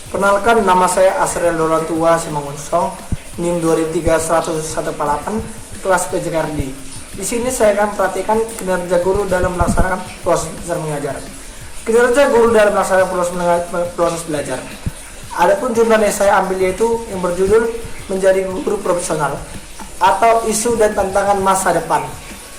Perkenalkan, nama saya Asriel Dorantua Simangunsong, NIM 2003-118, kelas PJKRD. Di sini saya akan perhatikan kinerja guru dalam melaksanakan proses belajar mengajar. Kinerja guru dalam melaksanakan proses belajar. Adapun jurnal yang saya ambil yaitu yang berjudul Menjadi Guru Profesional atau Isu dan Tantangan Masa Depan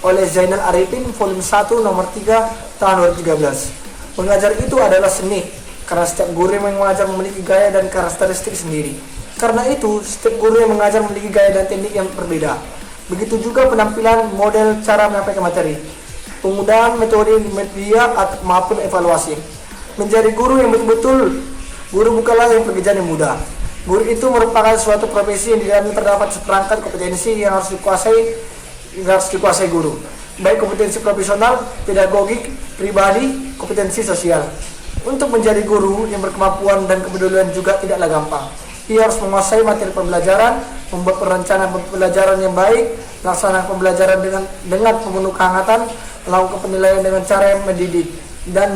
oleh Zainal Arifin, volume 1 nomor 3 tahun 2013. Mengajar itu adalah seni, karena setiap guru yang mengajar memiliki gaya dan karakteristik sendiri. Karena itu, setiap guru yang mengajar memiliki gaya dan teknik yang berbeda. Begitu juga penampilan, model, cara menyampaikan materi, penggunaan metode media maupun evaluasi. Menjadi guru yang betul-betul guru bukanlah yang pekerjaan yang mudah. Guru itu merupakan suatu profesi yang di dalamnya terdapat seperangkat kompetensi yang harus dikuasai guru. Baik kompetensi profesional, pedagogik, pribadi, kompetensi sosial. Untuk menjadi guru yang berkemampuan dan kepedulian juga tidaklah gampang. Ia harus menguasai materi pembelajaran, membuat perencanaan pembelajaran yang baik, melaksanakan pembelajaran dengan penuh kehangatan, melakukan penilaian dengan cara yang mendidik, dan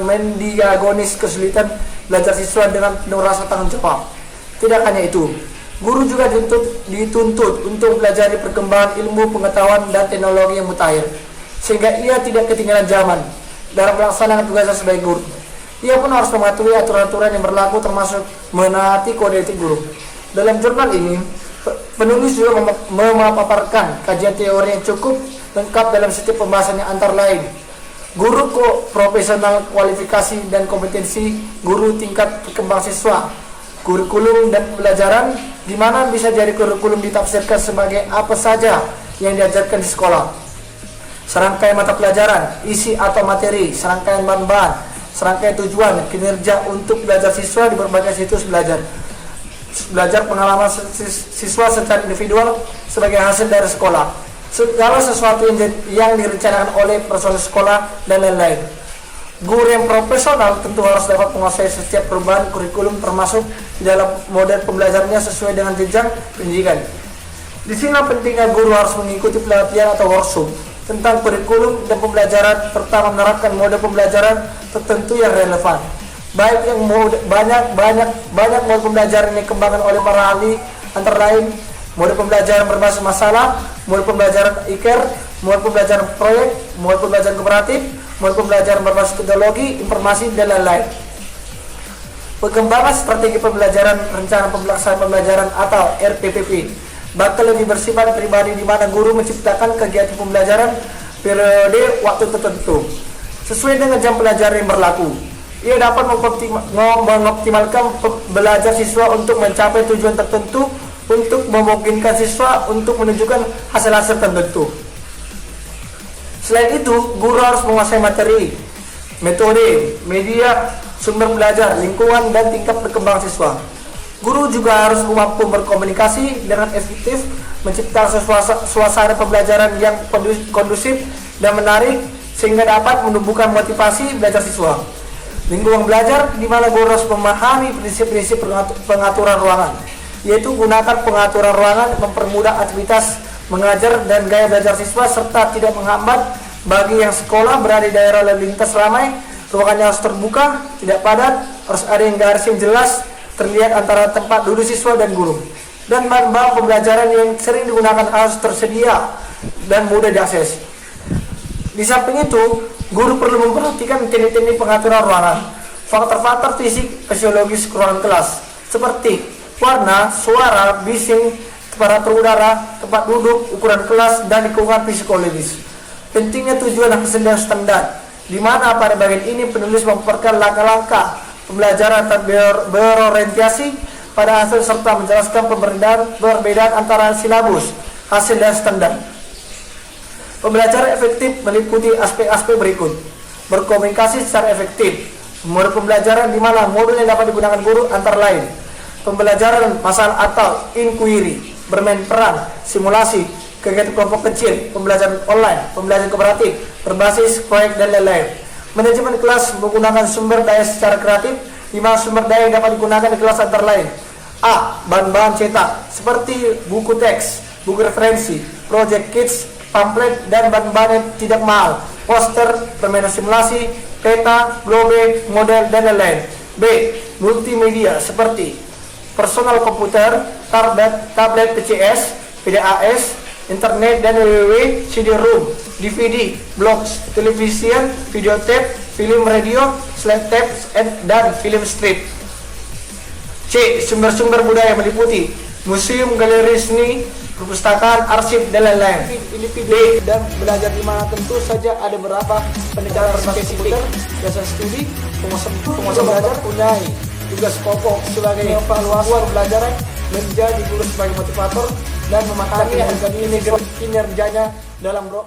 mendiagonis kesulitan belajar siswa dengan penuh rasa tanggung jawab. Tidak hanya itu, guru juga dituntut untuk mempelajari perkembangan ilmu, pengetahuan, dan teknologi yang mutakhir, sehingga ia tidak ketinggalan zaman dalam melaksanakan tugasnya sebagai guru. Ia pun harus mematuhi aturan-aturan yang berlaku, termasuk menaati kode etik guru. Dalam jurnal ini, penulis juga memaparkan kajian teori yang cukup lengkap dalam setiap pembahasannya, antara lain guru profesional, kualifikasi dan kompetensi guru, tingkat berkembang siswa, kurikulum dan pembelajaran, di mana bisa jadi kurikulum ditafsirkan sebagai apa saja yang diajarkan di sekolah, serangkaian mata pelajaran, isi atau materi, serangkaian bahan-bahan, serangkaian tujuan, kinerja untuk belajar siswa di berbagai situs belajar, pengalaman siswa secara individual sebagai hasil dari sekolah, segala sesuatu yang direncanakan oleh personel sekolah, dan lain-lain. Guru yang profesional tentu harus dapat menguasai setiap perubahan kurikulum, termasuk dalam model pembelajarannya sesuai dengan jenjang pendidikan. Di sini pentingnya guru harus mengikuti pelatihan atau workshop tentang kurikulum dan pembelajaran, serta menerapkan model pembelajaran tertentu yang relevan. Baik yang banyak model pembelajaran yang dikembangkan oleh para ahli, antara lain model pembelajaran berbasis masalah, model pembelajaran IKER, model pembelajaran proyek, model pembelajaran kooperatif, model pembelajaran berbasis teknologi, informasi, dan lain-lain. Pengembangan strategi pembelajaran, rencana pelaksanaan pembelajaran atau RPPP bakal lebih bersifat pribadi, di mana guru menciptakan kegiatan pembelajaran periode waktu tertentu sesuai dengan jam pelajaran yang berlaku. Ia dapat mengoptimalkan belajar siswa untuk mencapai tujuan tertentu, untuk memungkinkan siswa untuk menunjukkan hasil-hasil tertentu. Selain itu, guru harus menguasai materi, metode, media, sumber belajar, lingkungan, dan tingkat perkembangan siswa. Guru juga harus mampu berkomunikasi dengan efektif, menciptakan suasana pembelajaran yang kondusif dan menarik, sehingga dapat menumbuhkan motivasi belajar siswa. Lingkungan belajar, di mana guru harus memahami prinsip-prinsip pengaturan ruangan, yaitu gunakan pengaturan ruangan, mempermudah aktivitas mengajar dan gaya belajar siswa, serta tidak menghambat bagi yang sekolah berada di daerah lalu lintas ramai. Ruangannya harus terbuka, tidak padat, harus ada yang garis yang jelas terlihat antara tempat duduk siswa dan guru, dan bahan-bahan pembelajaran yang sering digunakan harus tersedia dan mudah diakses. Di samping itu, guru perlu memperhatikan teknik-teknik pengaturan ruangan, faktor-faktor fisik fisiologis ruangan kelas, seperti warna, suara, bising, temperatur udara, tempat duduk, ukuran kelas, dan lingkungan psikologis. Pentingnya tujuan dan kesenian standar, di mana pada bagian ini penulis memaparkan langkah-langkah pembelajaran berorientasi pada hasil, serta menjelaskan perbedaan antara silabus, hasil, dan standar. Pembelajaran efektif meliputi aspek-aspek berikut: berkomunikasi secara efektif, model pembelajaran, di mana modul yang dapat digunakan guru antara lain pembelajaran masalah atau inquiry, bermain peran, simulasi, kegiatan kelompok kecil, pembelajaran online, pembelajaran kooperatif, berbasis proyek, dan lain-lain. Manajemen kelas menggunakan sumber daya secara kreatif, di mana sumber daya yang dapat digunakan di kelas antara lain: A. Bahan-bahan cetak seperti buku teks, buku referensi, project kits, pamflet, dan bahan-bahan yang tidak mahal, poster, permainan simulasi, peta, globe, model, dan lain-lain. B. Multimedia seperti personal komputer, tablet PCS, PDAS, internet dan www, CD-ROM, DVD, blogs, television, videotape, film radio, slide tapes, dan film strip. C. Sumber-sumber budaya meliputi museum, galeri seni, perpustakaan, arsip, dan lain-lain. D. Dan belajar di mana tentu saja ada beberapa pendekatan spesifik, jasa studi, pengusaha belajar, punyai tugas pokok sebagai evaluasi pembelajaran, menjadi guru sebagai motivator, dan memahami kinerjanya dalam